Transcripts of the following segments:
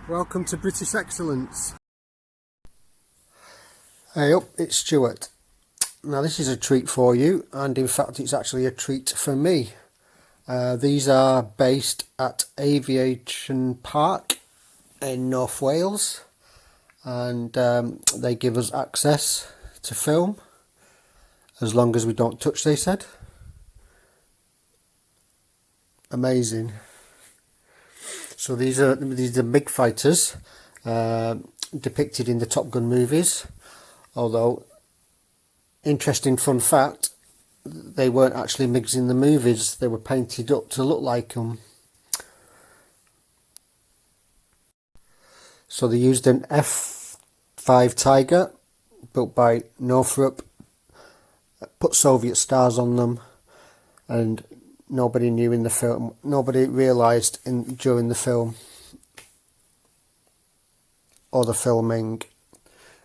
Welcome to British Excellence. Hey up, it's Stuart. Now this is a treat for you, and in fact it's actually a treat for me. These are based at Aviation Park in North Wales, and they give us access to film as long as we don't touch, they said. Amazing. So these are MiG fighters depicted in the Top Gun movies, although interesting fun fact, they weren't actually MiGs in the movies, they were painted up to look like them. So they used an F5 Tiger built by Northrop, put Soviet stars on them, and nobody knew in the film, nobody realised during the film or the filming.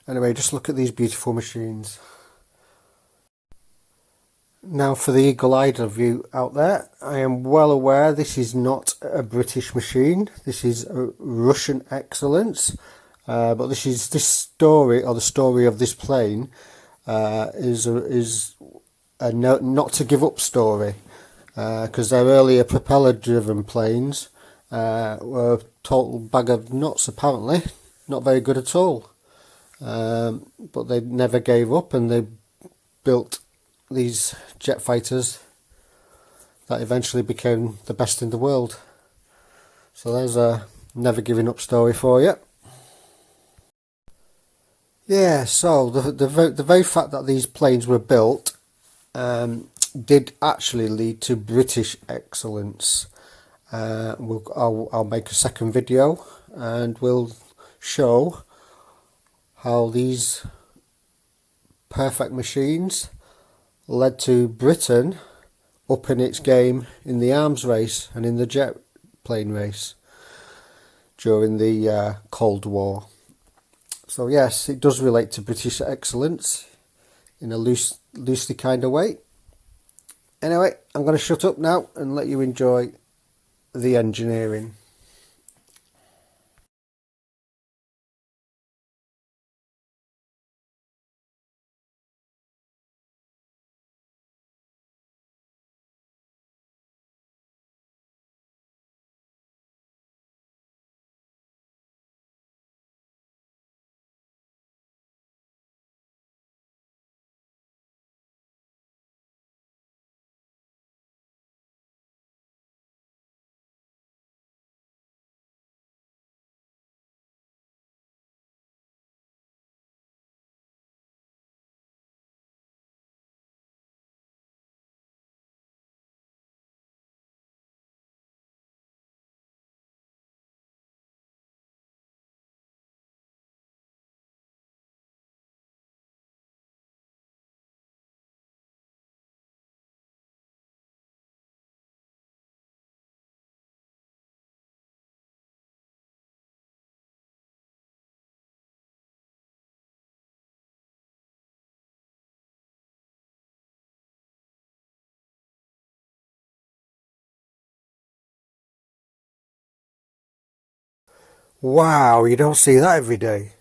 Anyway, just look at these beautiful machines. Now for the eagle-eyed of you out there, I am well aware this is not a British machine, this is a Russian excellence, but this story, or the story of this plane, is a not to give up story, because their earlier propeller-driven planes were a total bag of nuts apparently, not very good at all, but they never gave up and they built these jet fighters that eventually became the best in the world. So there's a never giving up story for you. Yeah, so the very fact that these planes were built did actually lead to British excellence. I'll make a second video and we'll show how these perfect machines led to Britain upping its game in the arms race and in the jet plane race during the Cold War. So yes, it does relate to British excellence in a loosely kind of way. Anyway, I'm going to shut up now and let you enjoy the engineering. Wow, you don't see that every day.